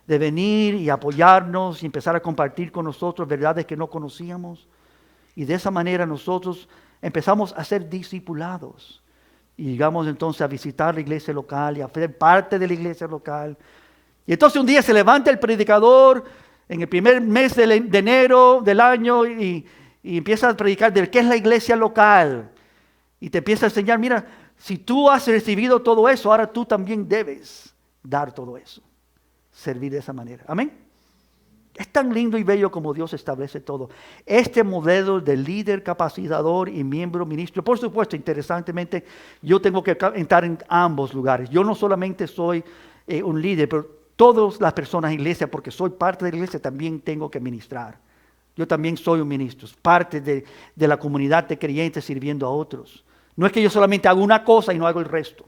de venir y apoyarnos y empezar a compartir con nosotros verdades que no conocíamos. Y de esa manera nosotros empezamos a ser discipulados. Y llegamos entonces a visitar la iglesia local y a ser parte de la iglesia local. Y entonces un día se levanta el predicador en el primer mes de enero del año y empieza a predicar de qué es la iglesia local. Y te empieza a enseñar, mira, si tú has recibido todo eso, ahora tú también debes dar todo eso. Servir de esa manera. Amén. Es tan lindo y bello como Dios establece todo. Este modelo de líder, capacitador y miembro ministro. Por supuesto, interesantemente, yo tengo que entrar en ambos lugares. Yo no solamente soy un líder, pero todas las personas en la iglesia, porque soy parte de la iglesia, también tengo que ministrar. Yo también soy un ministro, parte de la comunidad de creyentes sirviendo a otros. No es que yo solamente hago una cosa y no hago el resto.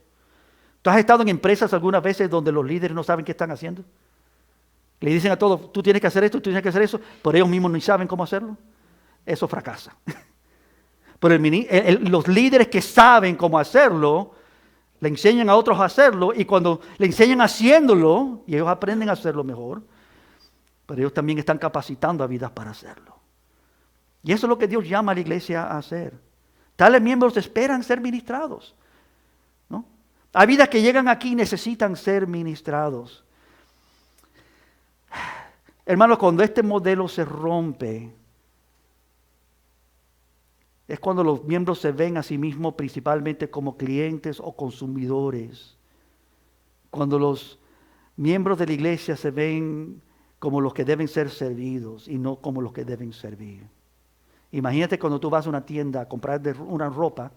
¿Tú has estado en empresas algunas veces donde los líderes no saben qué están haciendo? Le dicen a todos, tú tienes que hacer esto, tú tienes que hacer eso, pero ellos mismos no saben cómo hacerlo. Eso fracasa. Pero los líderes que saben cómo hacerlo, le enseñan a otros a hacerlo, y cuando le enseñan haciéndolo, y ellos aprenden a hacerlo mejor, pero ellos también están capacitando a vidas para hacerlo. Y eso es lo que Dios llama a la iglesia a hacer. Tales miembros esperan ser ministrados, ¿no? Hay vidas que llegan aquí y necesitan ser ministrados. Hermanos, cuando este modelo se rompe, es cuando los miembros se ven a sí mismos principalmente como clientes o consumidores. Cuando los miembros de la iglesia se ven como los que deben ser servidos y no como los que deben servir. Imagínate cuando tú vas a una tienda a comprar una ropa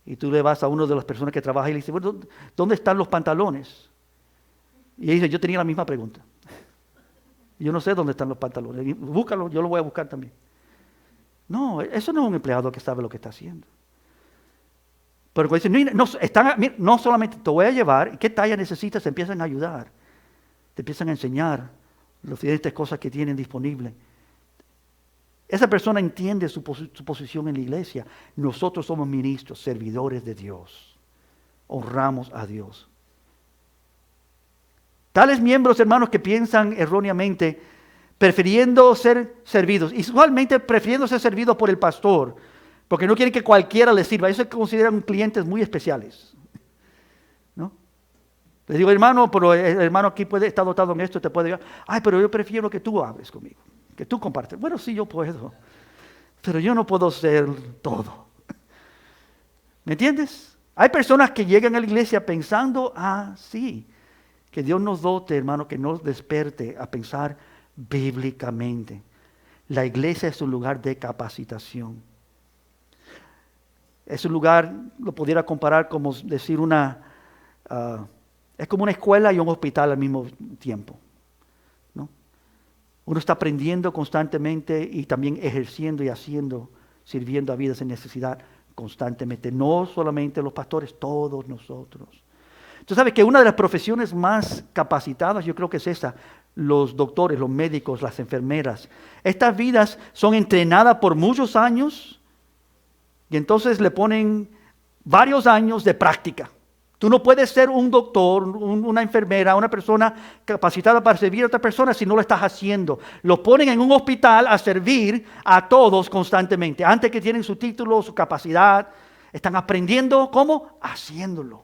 y tú le vas a una de las personas que trabaja y le dices, bueno, ¿dónde están los pantalones? Y ella dice, yo tenía la misma pregunta. Yo no sé dónde están los pantalones. Búscalo, yo lo voy a buscar también. No, eso no es un empleado que sabe lo que está haciendo. Pero cuando dicen, no solamente te voy a llevar, ¿qué talla necesitas? Te empiezan a ayudar. Te empiezan a enseñar las diferentes cosas que tienen disponibles. Esa persona entiende su posición en la iglesia. Nosotros somos ministros, servidores de Dios. Honramos a Dios. Tales miembros, hermanos, que piensan erróneamente, prefiriendo ser servidos, y usualmente prefiriendo ser servidos por el pastor, porque no quieren que cualquiera les sirva. Eso se consideran clientes muy especiales, ¿no? Les digo, hermano, pero el hermano aquí puede estar dotado en esto, te puede decir, ay, pero yo prefiero que tú hables conmigo, que tú compartes. Bueno, sí, yo puedo, pero yo no puedo ser todo. ¿Me entiendes? Hay personas que llegan a la iglesia pensando así. Que Dios nos dote, hermano, que nos desperte a pensar bíblicamente. La iglesia es un lugar de capacitación. Es un lugar, lo pudiera comparar como decir es como una escuela y un hospital al mismo tiempo, ¿no? Uno está aprendiendo constantemente y también ejerciendo y haciendo, sirviendo a vidas en necesidad constantemente. No solamente los pastores, todos nosotros. Tú sabes que una de las profesiones más capacitadas, yo creo que es esa, los doctores, los médicos, las enfermeras. Estas vidas son entrenadas por muchos años Y entonces le ponen varios años de práctica. Tú no puedes ser un doctor, una enfermera, una persona capacitada para servir a otra persona si no lo estás haciendo. Lo ponen en un hospital a servir a todos constantemente. Antes que tienen su título, su capacidad, están aprendiendo ¿cómo? Haciéndolo.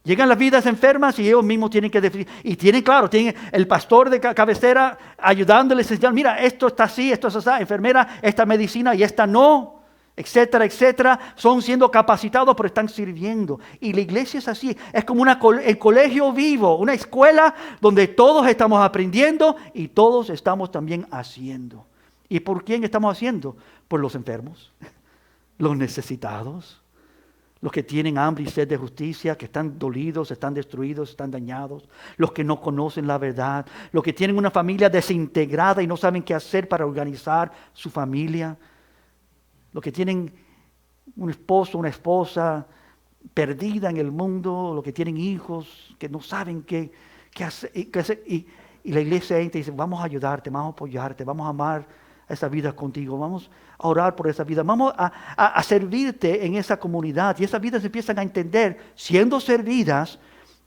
Llegan las vidas enfermas y ellos mismos tienen que definir. Y tienen el pastor de cabecera ayudándoles a enseñar, mira, esto está así, esto es así, enfermera, esta medicina y esta no. Etcétera, etcétera, son siendo capacitados, pero están sirviendo. Y la iglesia es así, es como el colegio vivo, una escuela donde todos estamos aprendiendo y todos estamos también haciendo. ¿Y por quién estamos haciendo? Por los enfermos, los necesitados, los que tienen hambre y sed de justicia, que están dolidos, están destruidos, están dañados, los que no conocen la verdad, los que tienen una familia desintegrada y no saben qué hacer para organizar su familia, los que tienen un esposo, una esposa perdida en el mundo, los que tienen hijos que no saben qué hacer. Y la iglesia entra y dice, vamos a ayudarte, vamos a apoyarte, vamos a amar esa vida contigo, vamos a orar por esa vida, vamos a servirte en esa comunidad. Y esas vidas empiezan a entender, siendo servidas,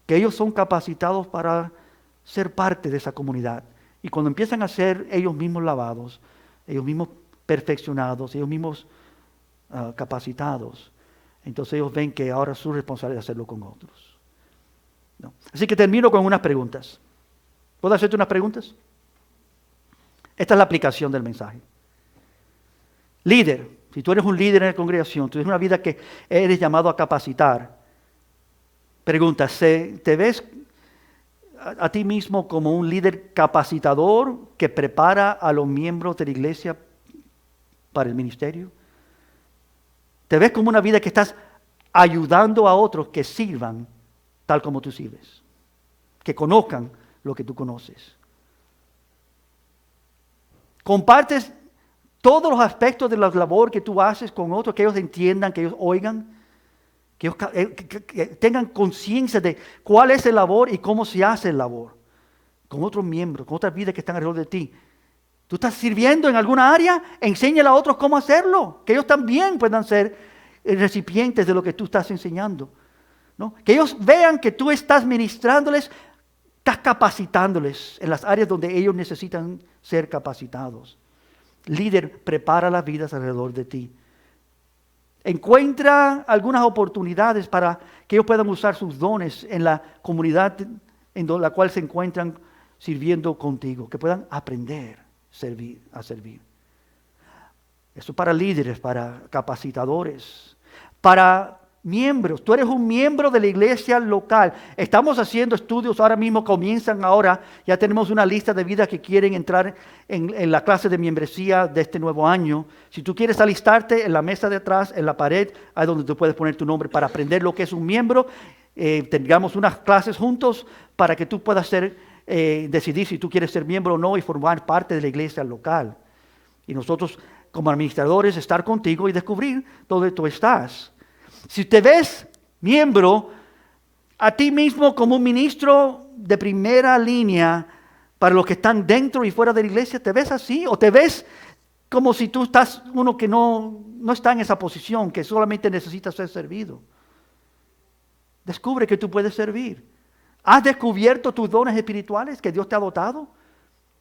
que ellos son capacitados para ser parte de esa comunidad. Y cuando empiezan a ser ellos mismos lavados, ellos mismos perfeccionados, ellos mismos capacitados, entonces ellos ven que ahora es su responsabilidad hacerlo con otros. ¿No? Así que termino con unas preguntas. ¿Puedo hacerte unas preguntas? Esta es la aplicación del mensaje. Líder, si tú eres un líder en la congregación, tú tienes una vida que eres llamado a capacitar. Pregunta, ¿te ves a ti mismo como un líder capacitador que prepara a los miembros de la iglesia para el ministerio? ¿Te ves como una vida que estás ayudando a otros que sirvan tal como tú sirves? Que conozcan lo que tú conoces. ¿Compartes todos los aspectos de la labor que tú haces con otros, que ellos entiendan, que ellos oigan, que tengan conciencia de cuál es el labor y cómo se hace el labor? Con otros miembros, con otras vidas que están alrededor de ti. ¿Tú estás sirviendo en alguna área? Enséñale a otros cómo hacerlo. Que ellos también puedan ser recipientes de lo que tú estás enseñando, ¿no? Que ellos vean que tú estás ministrándoles, estás capacitándoles en las áreas donde ellos necesitan ser capacitados. Líder, prepara las vidas alrededor de ti. Encuentra algunas oportunidades para que ellos puedan usar sus dones en la comunidad en la cual se encuentran sirviendo contigo. Que puedan aprender a servir. Eso para líderes, para capacitadores, para miembros. Tú eres un miembro de la iglesia local. Estamos haciendo estudios, ahora mismo comienzan ahora. Ya tenemos una lista de vidas que quieren entrar en la clase de membresía de este nuevo año. Si tú quieres alistarte, en la mesa de atrás, en la pared, ahí donde tú puedes poner tu nombre para aprender lo que es un miembro. Tengamos unas clases juntos para que tú puedas decidir si tú quieres ser miembro o no y formar parte de la iglesia local. Y nosotros, como administradores, estar contigo y descubrir dónde tú estás. Si te ves miembro a ti mismo como un ministro de primera línea para los que están dentro y fuera de la iglesia, ¿te ves así? ¿O te ves como si tú estás uno que no está en esa posición, que solamente necesita ser servido? Descubre que tú puedes servir. ¿Has descubierto tus dones espirituales que Dios te ha dotado?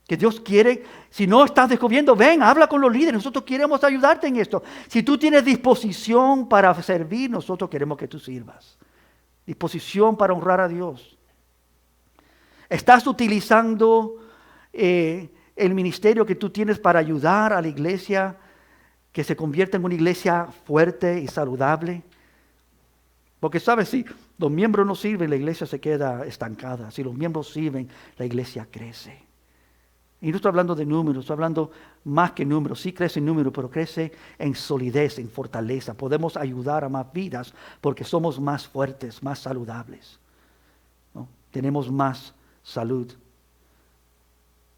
Que Dios quiere, si no estás descubriendo, ven, habla con los líderes, nosotros queremos ayudarte en esto. Si tú tienes disposición para servir, nosotros queremos que tú sirvas. Disposición para honrar a Dios. ¿Estás utilizando el ministerio que tú tienes para ayudar a la iglesia que se convierta en una iglesia fuerte y saludable? Porque sabes, si los miembros no sirven, la iglesia se queda estancada. Si los miembros sirven, la iglesia crece. Y no estoy hablando de números, estoy hablando más que números. Sí crece en números, pero crece en solidez, en fortaleza. Podemos ayudar a más vidas porque somos más fuertes, más saludables, ¿no? Tenemos más salud.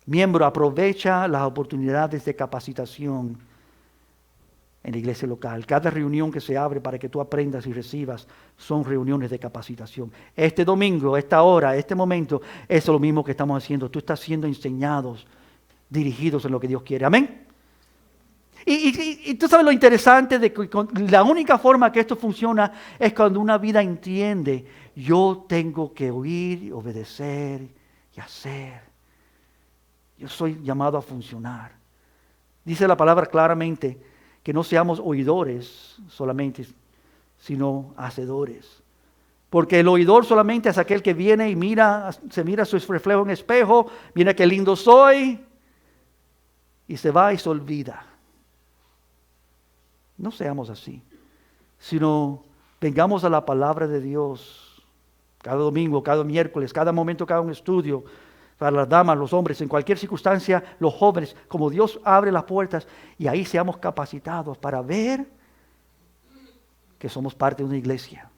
Miembro, aprovecha las oportunidades de capacitación en la iglesia local. Cada reunión que se abre para que tú aprendas y recibas son reuniones de capacitación. Este domingo, esta hora, este momento, es lo mismo que estamos haciendo. Tú estás siendo enseñados, dirigidos en lo que Dios quiere. Amén. Y tú sabes lo interesante de que la única forma que esto funciona es cuando una vida entiende, yo tengo que oír, obedecer y hacer. Yo soy llamado a funcionar. Dice la palabra claramente que no seamos oidores solamente, sino hacedores. Porque el oidor solamente es aquel que viene y se mira su reflejo en el espejo, mira qué lindo soy, y se va y se olvida. No seamos así, sino vengamos a la palabra de Dios cada domingo, cada miércoles, cada momento, cada un estudio, para las damas, los hombres, en cualquier circunstancia, los jóvenes, como Dios abre las puertas y ahí seamos capacitados para ver que somos parte de una iglesia,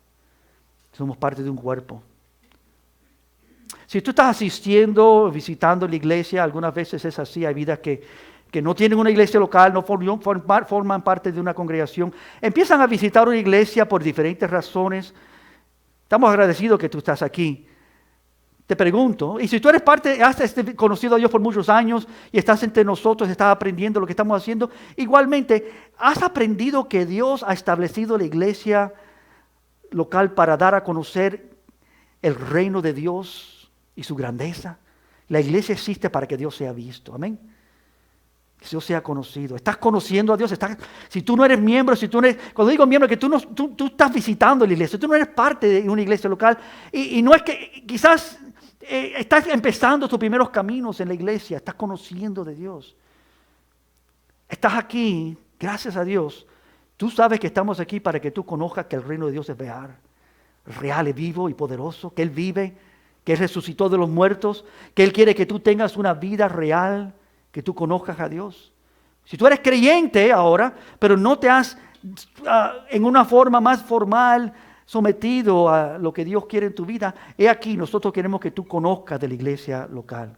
somos parte de un cuerpo. Si tú estás asistiendo, visitando la iglesia, algunas veces es así, hay vidas que no tienen una iglesia local, no forman parte de una congregación, empiezan a visitar una iglesia por diferentes razones. Estamos agradecidos que tú estás aquí. Te pregunto, y si tú eres parte, has conocido a Dios por muchos años y estás entre nosotros, estás aprendiendo lo que estamos haciendo, igualmente, ¿has aprendido que Dios ha establecido la iglesia local para dar a conocer el reino de Dios y su grandeza? La iglesia existe para que Dios sea visto, amén. Que Dios sea conocido. Estás conociendo a Dios. Si tú no eres miembro, cuando digo miembro, que tú estás visitando la iglesia, tú no eres parte de una iglesia local. Y no es que quizás estás empezando tus primeros caminos en la iglesia, estás conociendo de Dios. Estás aquí, gracias a Dios. Tú sabes que estamos aquí para que tú conozcas que el reino de Dios es real, es vivo y poderoso, que Él vive, que Él resucitó de los muertos, que Él quiere que tú tengas una vida real, que tú conozcas a Dios. Si tú eres creyente ahora, pero no te has en una forma más formal sometido a lo que Dios quiere en tu vida, he aquí, nosotros queremos que tú conozcas de la iglesia local,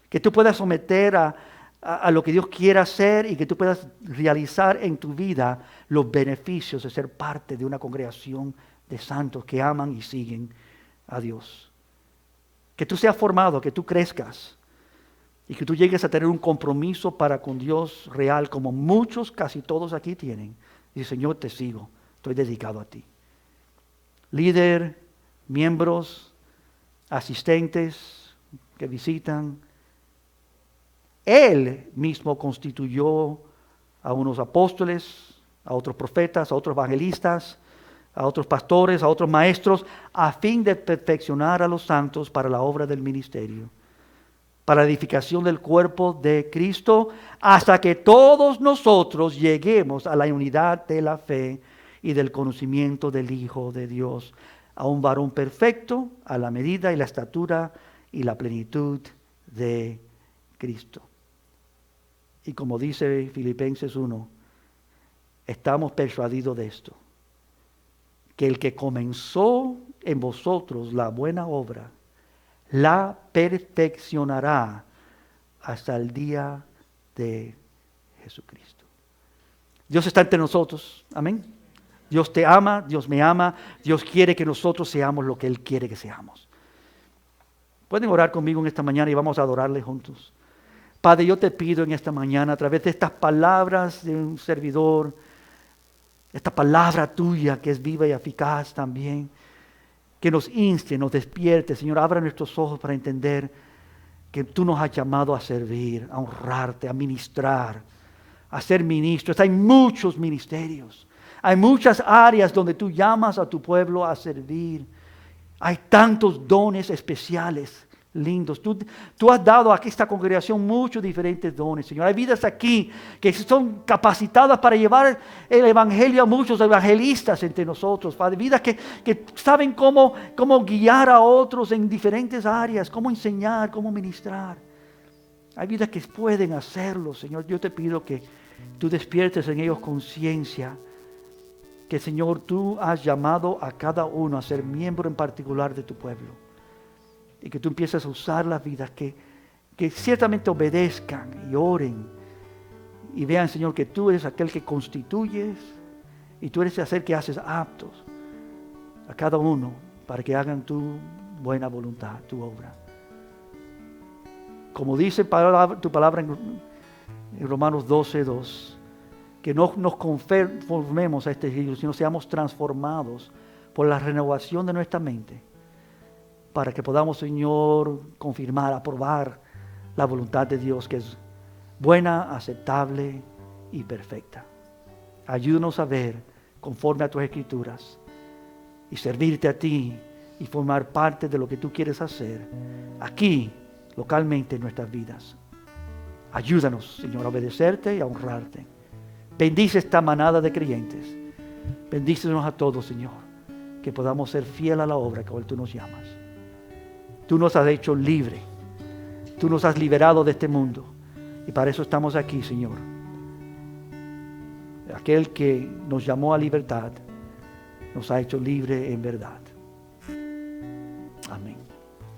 que tú puedas someter a lo que Dios quiere hacer y que tú puedas realizar en tu vida los beneficios de ser parte de una congregación de santos que aman y siguen a Dios. Que tú seas formado, que tú crezcas y que tú llegues a tener un compromiso para con Dios real, como muchos, casi todos aquí tienen. Y Señor, te sigo, estoy dedicado a ti. Líder, miembros, asistentes que visitan. Él mismo constituyó a unos apóstoles, a otros profetas, a otros evangelistas, a otros pastores, a otros maestros, a fin de perfeccionar a los santos para la obra del ministerio, para la edificación del cuerpo de Cristo, hasta que todos nosotros lleguemos a la unidad de la fe y del conocimiento del Hijo de Dios, a un varón perfecto, a la medida y la estatura y la plenitud de Cristo. Y como dice Filipenses 1, estamos persuadidos de esto, que el que comenzó en vosotros la buena obra, la perfeccionará hasta el día de Jesucristo. Dios está entre nosotros, amén. Dios te ama, Dios me ama, Dios quiere que nosotros seamos lo que Él quiere que seamos. Pueden orar conmigo en esta mañana y vamos a adorarle juntos. Padre, yo te pido en esta mañana, a través de estas palabras de un servidor, esta palabra tuya que es viva y eficaz también, que nos inste, nos despierte, Señor, abra nuestros ojos para entender que tú nos has llamado a servir, a honrarte, a ministrar, a ser ministros. Hay muchos ministerios, hay muchas áreas donde tú llamas a tu pueblo a servir. Hay tantos dones especiales, lindos. Tú has dado a esta congregación muchos diferentes dones, Señor. Hay vidas aquí que son capacitadas para llevar el evangelio a muchos evangelistas entre nosotros, Padre. Vidas que saben cómo guiar a otros en diferentes áreas, cómo enseñar, cómo ministrar. Hay vidas que pueden hacerlo, Señor. Yo te pido que tú despiertes en ellos conciencia, que, Señor, tú has llamado a cada uno a ser miembro en particular de tu pueblo. Y que tú empieces a usar las vidas que ciertamente obedezcan y oren. Y vean, Señor, que tú eres aquel que constituyes y tú eres aquel que haces aptos a cada uno para que hagan tu buena voluntad, tu obra. Como dice tu palabra en Romanos 12:2, que no nos conformemos a este siglo, sino seamos transformados por la renovación de nuestra mente, para que podamos, Señor, confirmar, aprobar la voluntad de Dios, que es buena, aceptable y perfecta. Ayúdanos a ver conforme a tus escrituras y servirte a ti y formar parte de lo que tú quieres hacer aquí, localmente en nuestras vidas. Ayúdanos, Señor, a obedecerte y a honrarte. Bendice esta manada de creyentes. Bendícenos a todos, Señor, que podamos ser fiel a la obra que hoy tú nos llamas. Tú nos has hecho libre. Tú nos has liberado de este mundo. Y para eso estamos aquí, Señor. Aquel que nos llamó a libertad nos ha hecho libre en verdad. Amén.